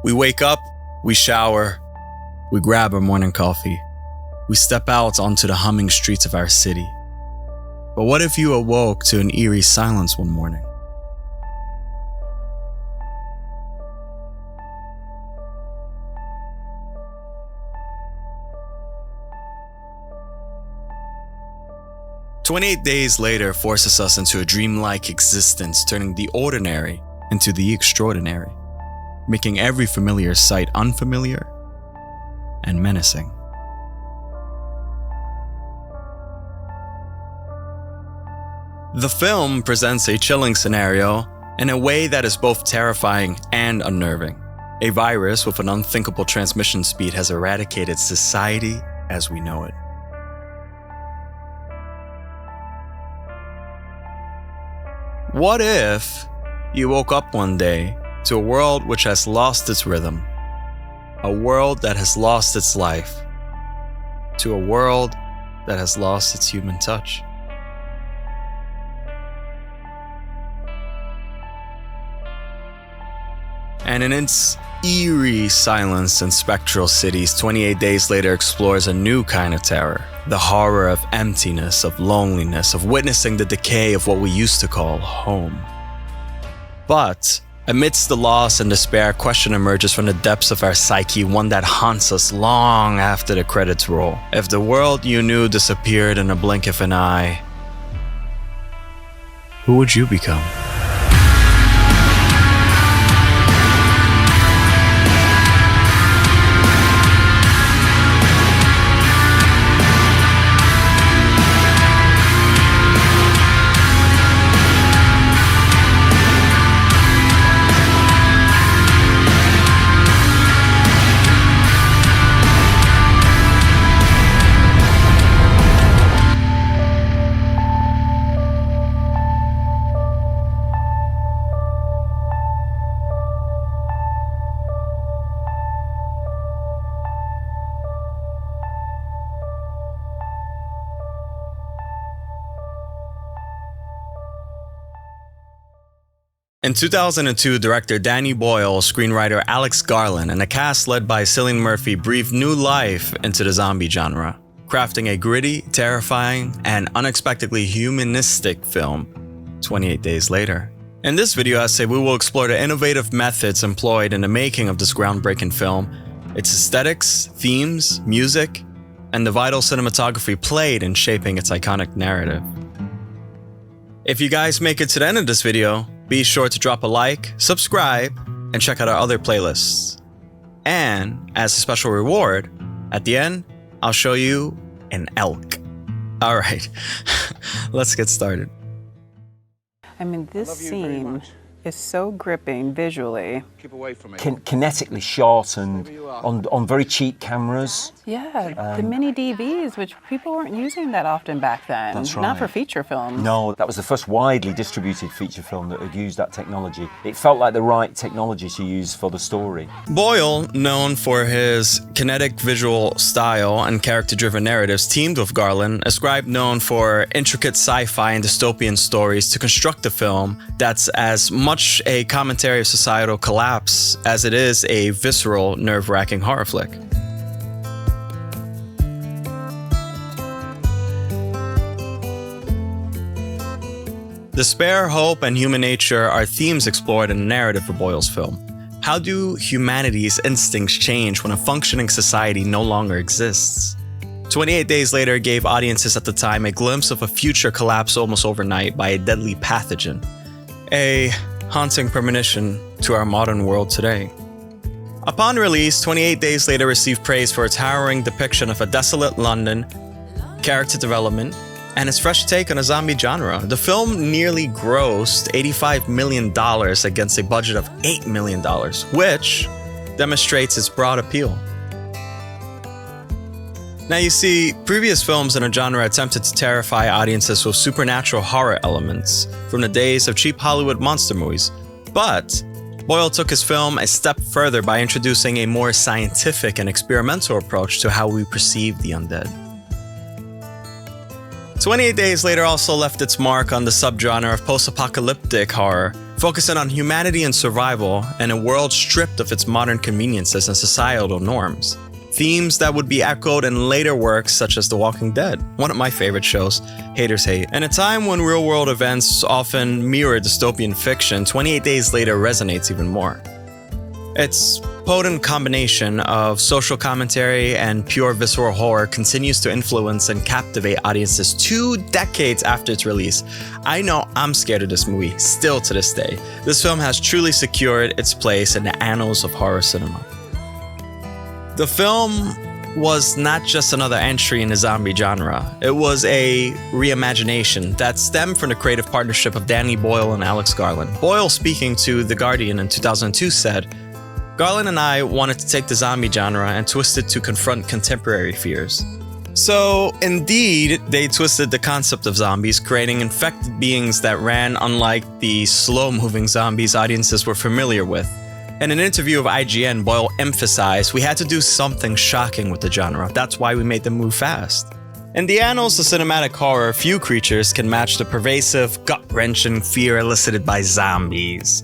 We wake up, we shower, we grab our morning coffee, we step out onto the humming streets of our city. But what if you awoke to an eerie silence one morning? "28 Days Later" forces us into a dreamlike existence, turning the ordinary into the extraordinary, making every familiar sight unfamiliar and menacing. The film presents a chilling scenario in a way that is both terrifying and unnerving. A virus with an unthinkable transmission speed has eradicated society as we know it. What if you woke up one day to a world which has lost its rhythm, a world that has lost its life, to a world that has lost its human touch? And in its eerie silence and spectral cities, 28 Days Later explores a new kind of terror. The horror of emptiness, of loneliness, of witnessing the decay of what we used to call home. But amidst the loss and despair, a question emerges from the depths of our psyche, one that haunts us long after the credits roll. If the world you knew disappeared in a blink of an eye, who would you become? In 2002, director Danny Boyle, screenwriter Alex Garland, and a cast led by Cillian Murphy breathed new life into the zombie genre, crafting a gritty, terrifying, and unexpectedly humanistic film, 28 Days Later. In this video essay, we will explore the innovative methods employed in the making of this groundbreaking film, its aesthetics, themes, music, and the vital cinematography played in shaping its iconic narrative. If you guys make it to the end of this video, be sure to drop a like, subscribe, and check out our other playlists. And as a special reward, at the end, I'll show you an elk. All right, let's get started. I mean, this scene is so gripping visually. Keep away from it. Kinetically shot and on very cheap cameras. Yeah, the mini DVs, which people weren't using that often back then. That's right. Not for feature films. No, that was the first widely distributed feature film that had used that technology. It felt like the right technology to use for the story. Boyle, known for his kinetic visual style and character-driven narratives, teamed with Garland, a scribe known for intricate sci-fi and dystopian stories, to construct a film that's as much a commentary of societal collapse as it is a visceral, nerve-wracking horror flick. Despair, hope, and human nature are themes explored in the narrative for Boyle's film. How do humanity's instincts change when a functioning society no longer exists? 28 Days Later gave audiences at the time a glimpse of a future collapse almost overnight by a deadly pathogen, a haunting premonition to our modern world today. Upon release, 28 Days Later received praise for its harrowing depiction of a desolate London, character development, and its fresh take on a zombie genre. The film nearly grossed $85 million against a budget of $8 million, which demonstrates its broad appeal. Now you see, previous films in a genre attempted to terrify audiences with supernatural horror elements from the days of cheap Hollywood monster movies, but Boyle took his film a step further by introducing a more scientific and experimental approach to how we perceive the undead. 28 Days Later also left its mark on the subgenre of post-apocalyptic horror focusing on humanity and survival in a world stripped of its modern conveniences and societal norms. Themes that would be echoed in later works such as The Walking Dead, one of my favorite shows, haters hate. In a time when real-world events often mirror dystopian fiction, 28 Days Later resonates even more. Its potent combination of social commentary and pure visceral horror continues to influence and captivate audiences 2 decades after its release. I know I'm scared of this movie, still to this day. This film has truly secured its place in the annals of horror cinema. The film was not just another entry in the zombie genre. It was a reimagination that stemmed from the creative partnership of Danny Boyle and Alex Garland. Boyle, speaking to The Guardian in 2002, said, "Garland and I wanted to take the zombie genre and twist it to confront contemporary fears." So, indeed, they twisted the concept of zombies, creating infected beings that ran unlike the slow-moving zombies audiences were familiar with. In an interview of IGN, Boyle emphasized, "We had to do something shocking with the genre. That's why we made them move fast." In the annals of cinematic horror, few creatures can match the pervasive, gut-wrenching fear elicited by zombies.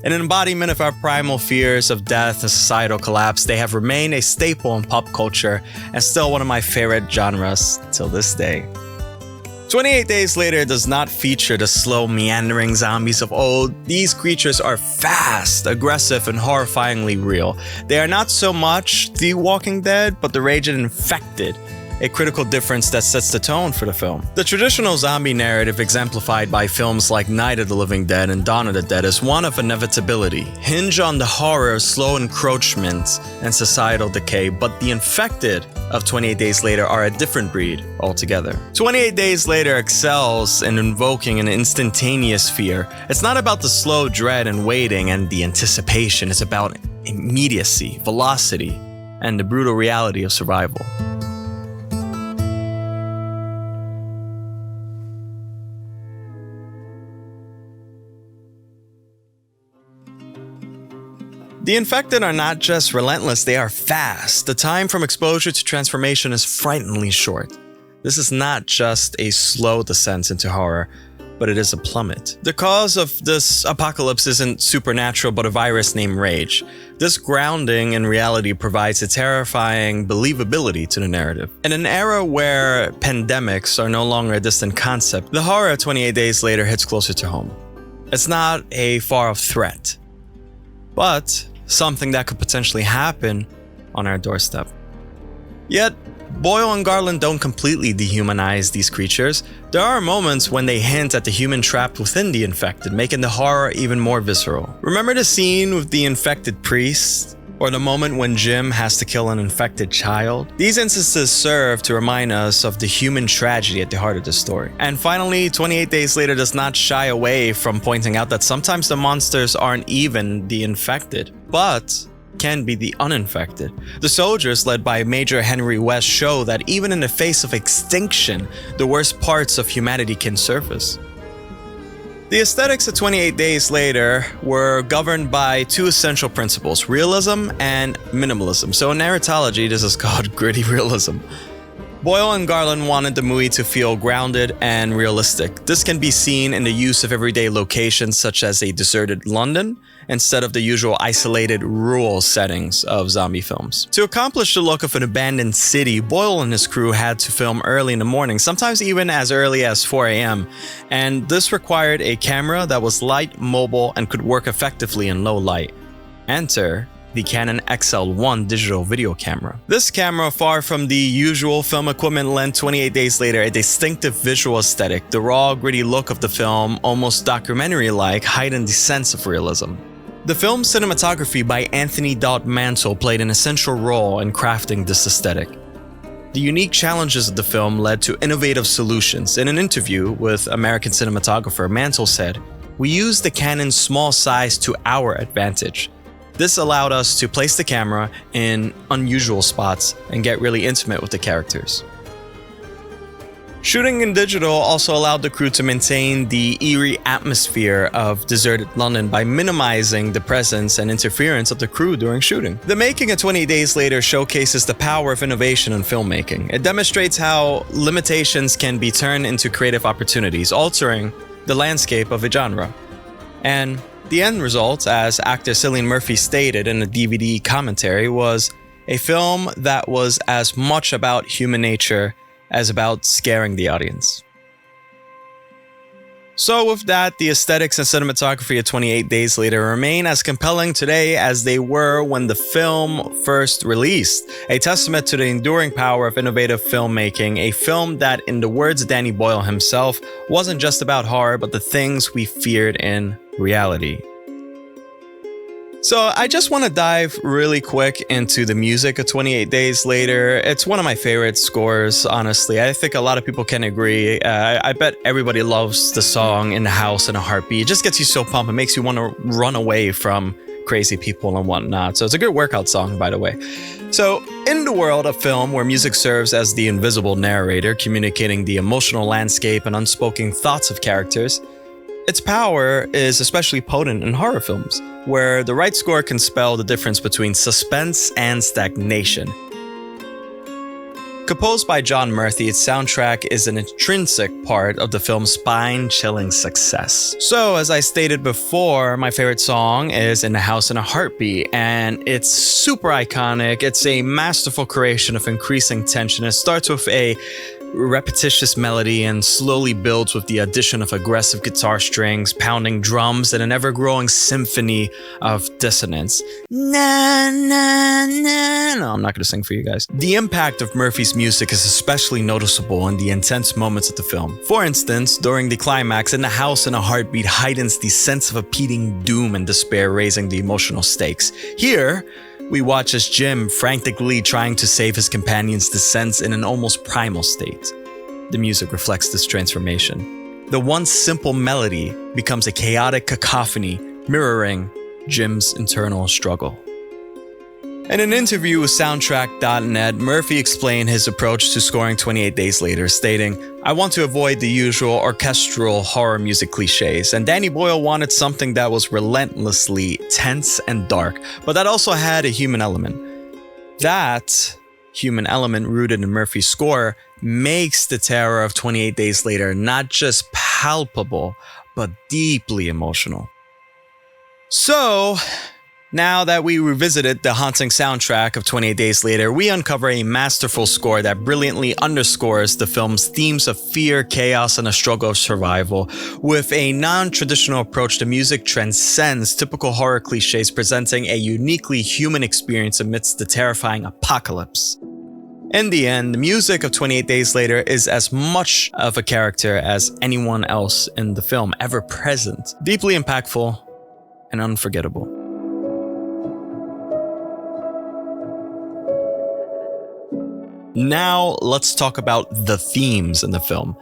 An embodiment of our primal fears of death and societal collapse, they have remained a staple in pop culture and still one of my favorite genres till this day. 28 Days Later does not feature the slow, meandering zombies of old. These creatures are fast, aggressive, and horrifyingly real. They are not so much The Walking Dead, but the raging infected, a critical difference that sets the tone for the film. The traditional zombie narrative exemplified by films like Night of the Living Dead and Dawn of the Dead is one of inevitability, hinge on the horror of slow encroachment and societal decay, but the infected of 28 Days Later are a different breed altogether. 28 Days Later excels in invoking an instantaneous fear. It's not about the slow dread and waiting and the anticipation, it's about immediacy, velocity, and the brutal reality of survival. The infected are not just relentless, they are fast. The time from exposure to transformation is frighteningly short. This is not just a slow descent into horror, but it is a plummet. The cause of this apocalypse isn't supernatural, but a virus named Rage. This grounding in reality provides a terrifying believability to the narrative. In an era where pandemics are no longer a distant concept, the horror of 28 Days Later hits closer to home. It's not a far-off threat, but something that could potentially happen on our doorstep. Yet, Boyle and Garland don't completely dehumanize these creatures. There are moments when they hint at the human trapped within the infected, making the horror even more visceral. Remember the scene with the infected priest? Or the moment when Jim has to kill an infected child? These instances serve to remind us of the human tragedy at the heart of the story. And finally, 28 Days Later does not shy away from pointing out that sometimes the monsters aren't even the infected, but can be the uninfected. The soldiers, led by Major Henry West, show that even in the face of extinction, the worst parts of humanity can surface. The aesthetics of 28 Days Later were governed by 2 essential principles, realism and minimalism. So in narratology, this is called gritty realism. Boyle and Garland wanted the movie to feel grounded and realistic. This can be seen in the use of everyday locations such as a deserted London, instead of the usual isolated rural settings of zombie films. To accomplish the look of an abandoned city, Boyle and his crew had to film early in the morning, sometimes even as early as 4 a.m. And this required a camera that was light, mobile, and could work effectively in low light. Enter the Canon XL1 digital video camera. This camera, far from the usual film equipment, lent 28 Days Later a distinctive visual aesthetic. The raw, gritty look of the film, almost documentary-like, heightened the sense of realism. The film's cinematography by Anthony Dot Mansell played an essential role in crafting this aesthetic. The unique challenges of the film led to innovative solutions. In an interview with American cinematographer, Mansell said, "We used the Canon's small size to our advantage. This allowed us to place the camera in unusual spots and get really intimate with the characters." Shooting in digital also allowed the crew to maintain the eerie atmosphere of deserted London by minimizing the presence and interference of the crew during shooting. The making of 20 Days Later showcases the power of innovation in filmmaking. It demonstrates how limitations can be turned into creative opportunities, altering the landscape of a genre. And The end result, as actor Cillian Murphy stated in a DVD commentary, was a film that was as much about human nature as about scaring the audience. So with that, the aesthetics and cinematography of 28 Days Later remain as compelling today as they were when the film first released, a testament to the enduring power of innovative filmmaking, a film that, in the words of Danny Boyle himself, wasn't just about horror but the things we feared in reality. So I just want to dive really quick into the music of 28 Days Later. It's one of my favorite scores, honestly. I think a lot of people can agree. I bet everybody loves the song In the House in a Heartbeat. It just gets you so pumped. It makes you want to run away from crazy people and whatnot. So it's a good workout song, by the way. So in the world of film where music serves as the invisible narrator, communicating the emotional landscape and unspoken thoughts of characters, its power is especially potent in horror films, where the right score can spell the difference between suspense and stagnation. Composed by John Murphy, its soundtrack is an intrinsic part of the film's spine-chilling success. So, as I stated before, my favorite song is In the House in a Heartbeat, and it's super iconic. It's a masterful creation of increasing tension. It starts with a repetitious melody and slowly builds with the addition of aggressive guitar strings, pounding drums, and an ever-growing symphony of dissonance. Na, na, na. No, I'm not going to sing for you guys. The impact of Murphy's music is especially noticeable in the intense moments of the film. For instance, during the climax, In the House in a Heartbeat heightens the sense of impending doom and despair, raising the emotional stakes. Here, we watch as Jim, frantically trying to save his companions, descends in an almost primal state. The music reflects this transformation. The once simple melody becomes a chaotic cacophony, mirroring Jim's internal struggle. In an interview with Soundtrack.net, Murphy explained his approach to scoring 28 Days Later, stating, "I want to avoid the usual orchestral horror music cliches, and Danny Boyle wanted something that was relentlessly tense and dark, but that also had a human element. That human element rooted in Murphy's score makes the terror of 28 Days Later not just palpable, but deeply emotional." So, now that we revisited the haunting soundtrack of 28 Days Later, we uncover a masterful score that brilliantly underscores the film's themes of fear, chaos, and a struggle of survival. With a non-traditional approach, the music transcends typical horror cliches, presenting a uniquely human experience amidst the terrifying apocalypse. In the end, the music of 28 Days Later is as much of a character as anyone else in the film ever present, deeply impactful and unforgettable. Now, let's talk about the themes in the film.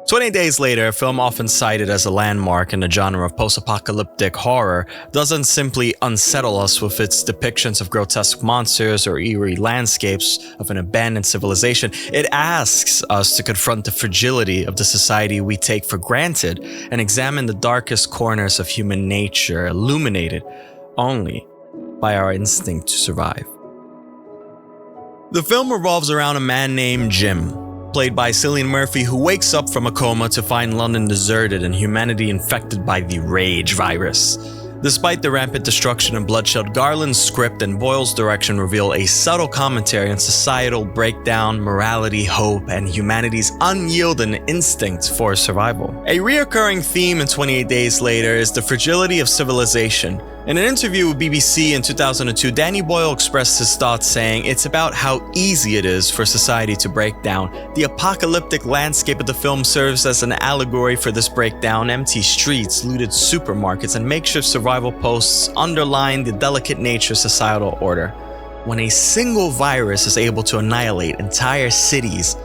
28 Days Later, a film often cited as a landmark in the genre of post-apocalyptic horror, doesn't simply unsettle us with its depictions of grotesque monsters or eerie landscapes of an abandoned civilization. It asks us to confront the fragility of the society we take for granted and examine the darkest corners of human nature, illuminated only by our instinct to survive. The film revolves around a man named Jim, played by Cillian Murphy, who wakes up from a coma to find London deserted and humanity infected by the Rage virus. Despite the rampant destruction and bloodshed, Garland's script and Boyle's direction reveal a subtle commentary on societal breakdown, morality, hope, and humanity's unyielding instinct for survival. A reoccurring theme in 28 Days Later is the fragility of civilization. In an interview with BBC in 2002, Danny Boyle expressed his thoughts, saying, "It's about how easy it is for society to break down. The apocalyptic landscape of the film serves as an allegory for this breakdown. Empty streets, looted supermarkets, and makeshift survival posts underline the delicate nature of societal order. When a single virus is able to annihilate entire cities,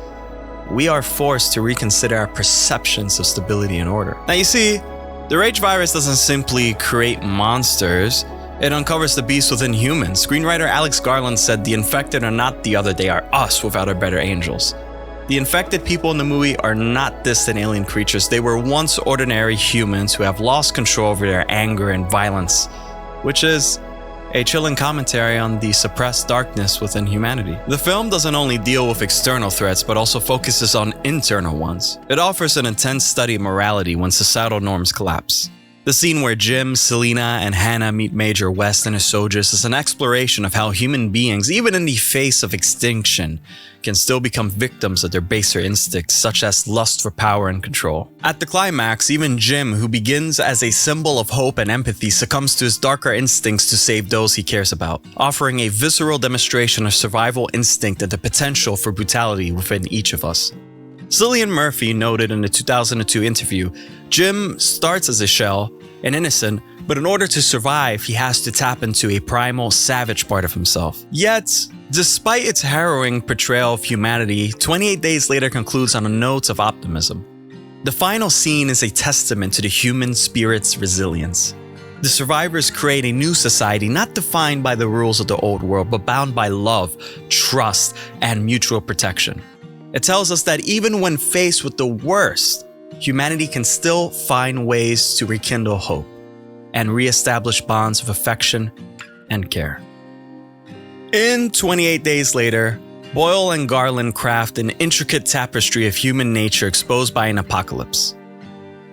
we are forced to reconsider our perceptions of stability and order." Now you see, the Rage virus doesn't simply create monsters, it uncovers the beast within humans. Screenwriter Alex Garland said, "The infected are not the other, they are us without our better angels." The infected people in the movie are not distant alien creatures, they were once ordinary humans who have lost control over their anger and violence, which is a chilling commentary on the suppressed darkness within humanity. The film doesn't only deal with external threats, but also focuses on internal ones. It offers an intense study of morality when societal norms collapse. The scene where Jim, Selena, and Hannah meet Major West and his soldiers is an exploration of how human beings, even in the face of extinction, can still become victims of their baser instincts, such as lust for power and control. At the climax, even Jim, who begins as a symbol of hope and empathy, succumbs to his darker instincts to save those he cares about, offering a visceral demonstration of survival instinct and the potential for brutality within each of us. Cillian Murphy noted in a 2002 interview, Jim starts as a shell, and innocent, but in order to survive, he has to tap into a primal, savage part of himself. Yet, despite its harrowing portrayal of humanity, 28 Days Later concludes on a note of optimism. The final scene is a testament to the human spirit's resilience. The survivors create a new society not defined by the rules of the old world, but bound by love, trust, and mutual protection. It tells us that even when faced with the worst, humanity can still find ways to rekindle hope and reestablish bonds of affection and care. In 28 Days Later, Boyle and Garland craft an intricate tapestry of human nature exposed by an apocalypse.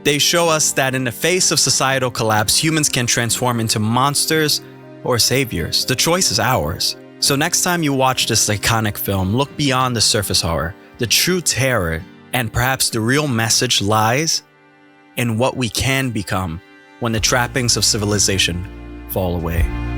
They show us that in the face of societal collapse, humans can transform into monsters or saviors. The choice is ours. So next time you watch this iconic film, look beyond the surface horror. The true terror, and perhaps the real message, lies in what we can become when the trappings of civilization fall away.